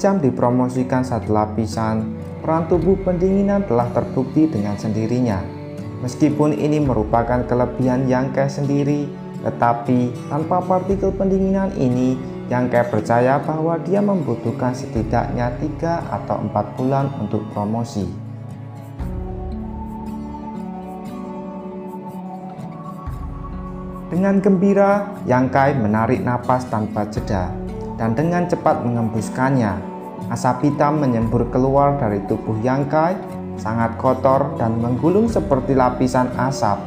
jam dipromosikan satu lapisan, peran tubuh pendinginan telah terbukti dengan sendirinya. Meskipun ini merupakan kelebihan Yankee sendiri, tetapi tanpa partikel pendinginan ini, Yankee percaya bahwa dia membutuhkan setidaknya 3 atau 4 bulan untuk promosi. Dengan gembira, Yankee menarik napas tanpa jeda, dan dengan cepat mengembuskannya. Asap hitam menyembur keluar dari tubuh Yankee, sangat kotor dan menggulung seperti lapisan asap.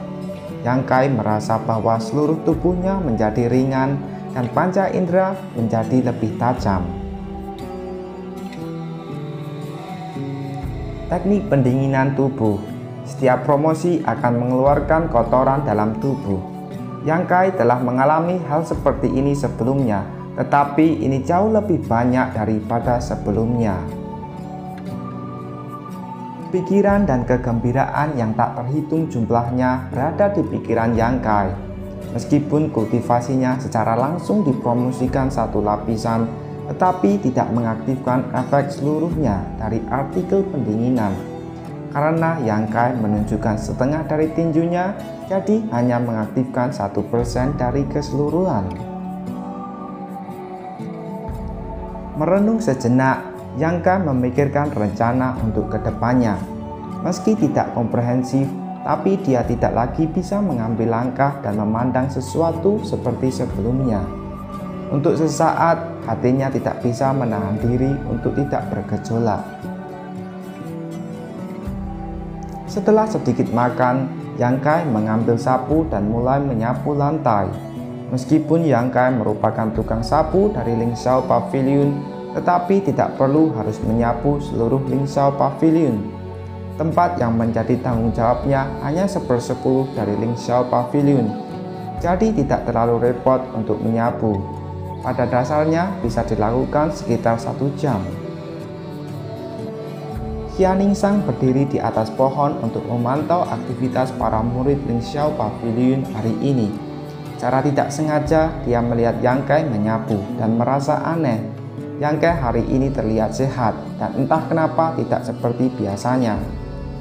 Yankee merasa bahwa seluruh tubuhnya menjadi ringan dan panca indera menjadi lebih tajam. Teknik pendinginan tubuh. Setiap promosi akan mengeluarkan kotoran dalam tubuh. Yankee telah mengalami hal seperti ini sebelumnya, tetapi ini jauh lebih banyak daripada sebelumnya. Pikiran dan kegembiraan yang tak terhitung jumlahnya berada di pikiran Yankee. Meskipun kultivasinya secara langsung dipromosikan satu lapisan, tetapi tidak mengaktifkan efek seluruhnya dari artikel pendinginan. Karena Yankee menunjukkan setengah dari tinjunya, jadi hanya mengaktifkan 1% dari keseluruhan. Merenung sejenak, Yankee memikirkan rencana untuk kedepannya. Meski tidak komprehensif, tapi dia tidak lagi bisa mengambil langkah dan memandang sesuatu seperti sebelumnya. Untuk sesaat, hatinya tidak bisa menahan diri untuk tidak bergejolak. Setelah sedikit makan, Yankee mengambil sapu dan mulai menyapu lantai. Meskipun Yankee merupakan tukang sapu dari Lingxiao Pavilion, tetapi tidak perlu harus menyapu seluruh Lingxiao Pavilion. Tempat yang menjadi tanggung jawabnya hanya 1/10 dari Lingxiao Pavilion, jadi tidak terlalu repot untuk menyapu. Pada dasarnya bisa dilakukan sekitar 1 jam. Qianingsang berdiri di atas pohon untuk memantau aktivitas para murid Lingxiao Pavilion hari ini. Secara tidak sengaja, dia melihat Yankee menyapu dan merasa aneh. Yankee hari ini terlihat sehat dan entah kenapa tidak seperti biasanya.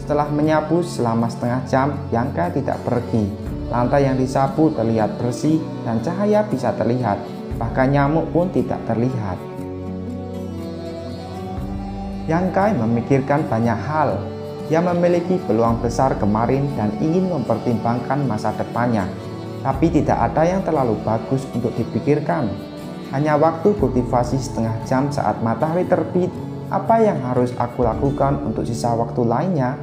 Setelah menyapu selama setengah jam, Yankee tidak pergi. Lantai yang disapu terlihat bersih dan cahaya bisa terlihat, bahkan nyamuk pun tidak terlihat. Yankee memikirkan banyak hal. Dia memiliki peluang besar kemarin dan ingin mempertimbangkan masa depannya. Tapi tidak ada yang terlalu bagus untuk dipikirkan. Hanya waktu kultivasi setengah jam saat matahari terbit. Apa yang harus aku lakukan untuk sisa waktu lainnya?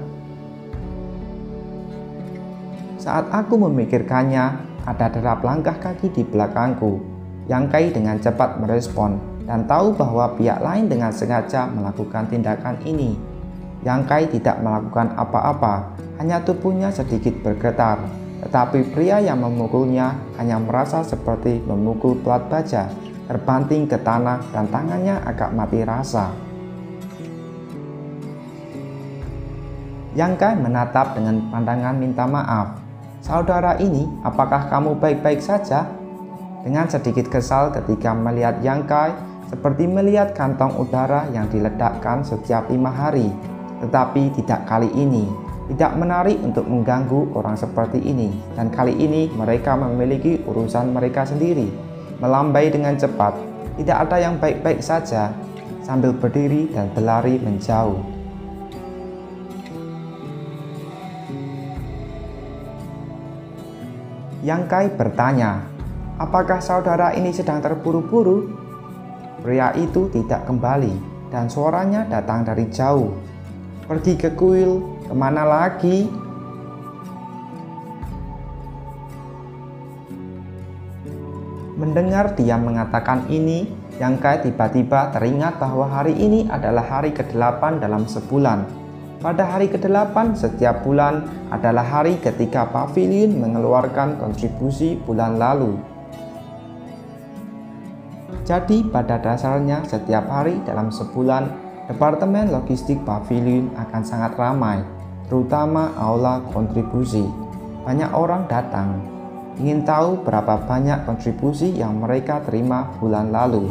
Saat aku memikirkannya, ada derap langkah kaki di belakangku. Yankee dengan cepat merespon dan tahu bahwa pihak lain dengan sengaja melakukan tindakan ini. Yankee tidak melakukan apa-apa, hanya tubuhnya sedikit bergetar. Tetapi pria yang memukulnya hanya merasa seperti memukul plat baja, terbanting ke tanah dan tangannya agak mati rasa. Yankee menatap dengan pandangan minta maaf. "Saudara ini, apakah kamu baik-baik saja?" Dengan sedikit kesal ketika melihat Yankee, seperti melihat kantong udara yang diledakkan setiap 5 hari. Tetapi tidak kali ini. Tidak menarik untuk mengganggu orang seperti ini. Dan kali ini mereka memiliki urusan mereka sendiri. Melambai dengan cepat. Tidak ada yang baik-baik saja. Sambil berdiri dan berlari menjauh. Yankee bertanya, "Apakah saudara ini sedang terburu-buru?" Pria itu tidak kembali dan suaranya datang dari jauh. "Pergi ke kuil, kemana lagi?" Mendengar dia mengatakan ini, Yankee tiba-tiba teringat bahwa hari ini adalah hari ke-8 dalam sebulan. Pada hari ke-8 setiap bulan adalah hari ketika pavilion mengeluarkan kontribusi bulan lalu. Jadi pada dasarnya setiap hari dalam sebulan, Departemen Logistik Pavilion akan sangat ramai, terutama aula kontribusi. Banyak orang datang, ingin tahu berapa banyak kontribusi yang mereka terima bulan lalu,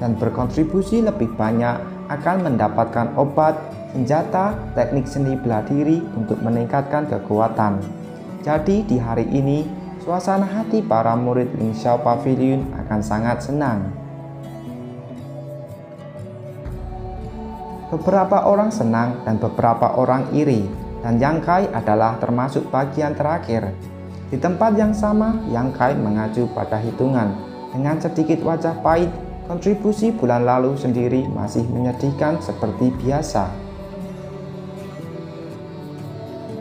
dan berkontribusi lebih banyak akan mendapatkan obat, senjata, teknik seni bela diri untuk meningkatkan kekuatan. Jadi di hari ini, suasana hati para murid Ling Xiao Pavilion akan sangat senang. Beberapa orang senang dan beberapa orang iri, dan Yang Kai adalah termasuk bagian terakhir. Di tempat yang sama, Yang Kai mengacu pada hitungan. Dengan sedikit wajah pahit, kontribusi bulan lalu sendiri masih menyedihkan seperti biasa.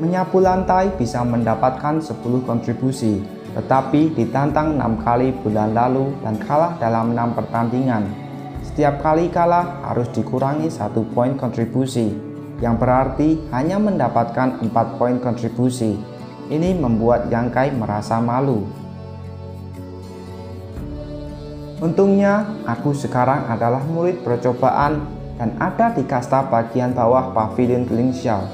Menyapu lantai bisa mendapatkan 10 kontribusi, tetapi ditantang 6 kali bulan lalu dan kalah dalam 6 pertandingan. Setiap kali kalah harus dikurangi 1 poin kontribusi, yang berarti hanya mendapatkan 4 poin kontribusi. Ini membuat Yang Kai merasa malu. Untungnya, aku sekarang adalah murid percobaan dan ada di kasta bagian bawah pavilion Ling Xiao.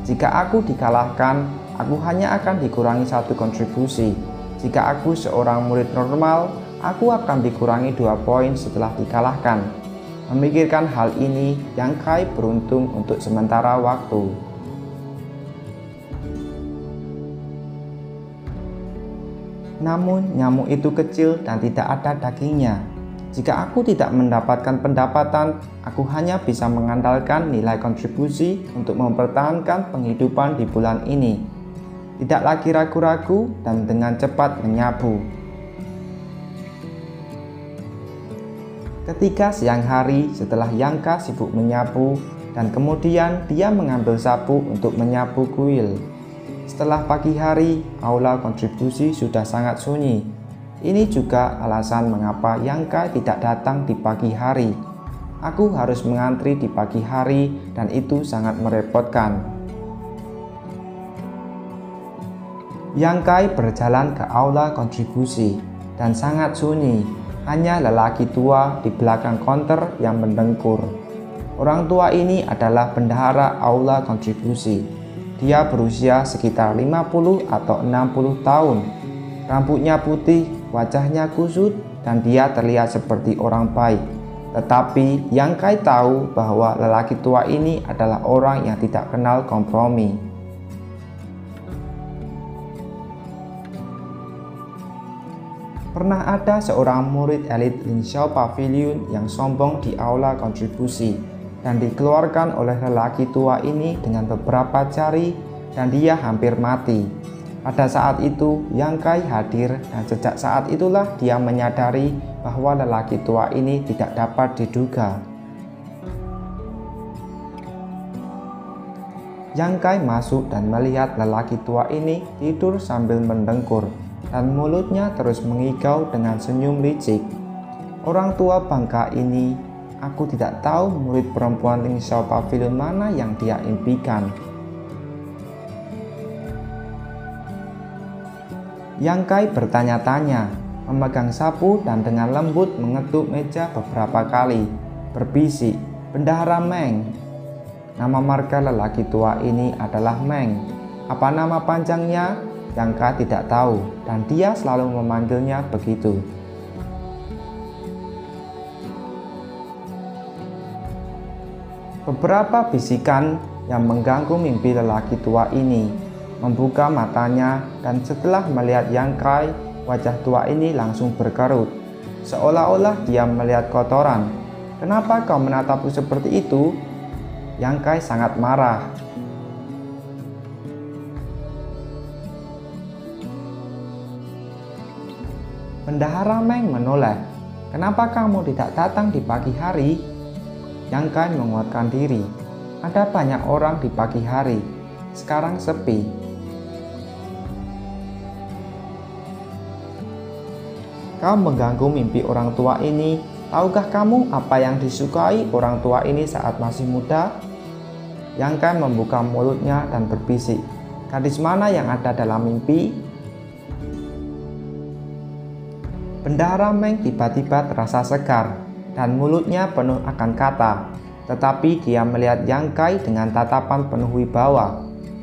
Jika aku dikalahkan, aku hanya akan dikurangi 1 kontribusi. Jika aku seorang murid normal, aku akan dikurangi 2 poin setelah dikalahkan. Memikirkan hal ini, Yang Kai beruntung untuk sementara waktu. Namun nyamuk itu kecil dan tidak ada dagingnya. Jika aku tidak mendapatkan pendapatan, aku hanya bisa mengandalkan nilai kontribusi untuk mempertahankan penghidupan di bulan ini. Tidak lagi ragu-ragu dan dengan cepat menyapu. Ketika siang hari setelah Yang Kai sibuk menyapu dan kemudian dia mengambil sapu untuk menyapu kuil. Setelah pagi hari, aula kontribusi sudah sangat sunyi. Ini juga alasan mengapa Yang Kai tidak datang di pagi hari. Aku harus mengantri di pagi hari dan itu sangat merepotkan. Yang Kai berjalan ke aula kontribusi dan sangat sunyi. Hanya lelaki tua di belakang konter yang mendengkur. Orang tua ini adalah bendahara aula kontribusi. Dia berusia sekitar 50 atau 60 tahun. Rambutnya putih, wajahnya kusut, dan dia terlihat seperti orang baik. Tetapi Yang Kai tahu bahwa lelaki tua ini adalah orang yang tidak kenal kompromi. Pernah ada seorang murid elit Ling Xiao Pavilion yang sombong di aula kontribusi dan dikeluarkan oleh lelaki tua ini dengan beberapa jari dan dia hampir mati. Pada saat itu Yang Kai hadir dan sejak saat itulah dia menyadari bahwa lelaki tua ini tidak dapat diduga. Yang Kai masuk dan melihat lelaki tua ini tidur sambil mendengkur dan mulutnya terus mengigau dengan senyum licik. Orang tua bangka ini, aku tidak tahu murid perempuan Ling Xiao Pavilion mana yang dia impikan. Yang Kai bertanya-tanya, memegang sapu dan dengan lembut mengetuk meja beberapa kali, berbisik, "Bendahara Meng." Nama marga lelaki tua ini adalah Meng. Apa nama panjangnya? Yang Kai tidak tahu dan dia selalu memanggilnya begitu. Beberapa bisikan yang mengganggu mimpi lelaki tua ini membuka matanya dan setelah melihat Yang Kai, wajah tua ini langsung berkerut. Seolah-olah dia melihat kotoran. "Kenapa kau menatapku seperti itu?" Yang Kai sangat marah. Bendahara Meng menoleh. "Kenapa kamu tidak datang di pagi hari?" Yang Kai menguatkan diri. "Ada banyak orang di pagi hari. Sekarang sepi." "Kau mengganggu mimpi orang tua ini. Tahukah kamu apa yang disukai orang tua ini saat masih muda?" Yang Kai membuka mulutnya dan berbisik, "Gadis mana yang ada dalam mimpi?" Bendahara Meng tiba-tiba terasa segar dan mulutnya penuh akan kata, tetapi dia melihat Yang Kai dengan tatapan penuh wibawa,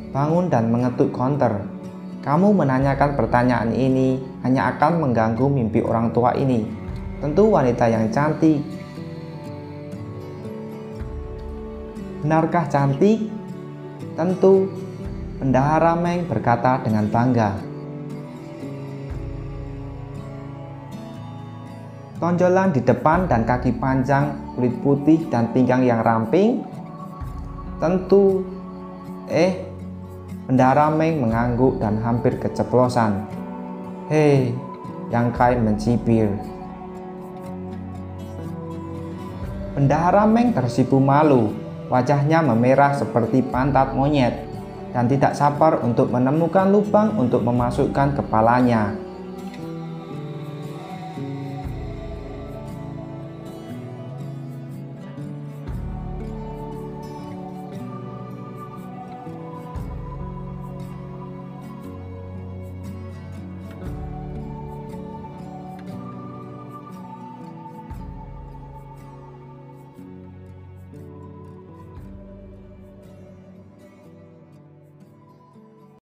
bangun dan mengetuk konter. "Kamu menanyakan pertanyaan ini hanya akan mengganggu mimpi orang tua ini. Tentu wanita yang cantik." Benarkah cantik? Tentu, Bendahara Meng berkata dengan bangga. Tonjolan di depan dan kaki panjang, kulit putih dan pinggang yang ramping? Tentu. Bendahara Meng mengangguk dan hampir keceplosan. Hei, Yang Kai mencibir. Bendahara Meng tersipu malu, wajahnya memerah seperti pantat monyet, dan tidak sabar untuk menemukan lubang untuk memasukkan kepalanya.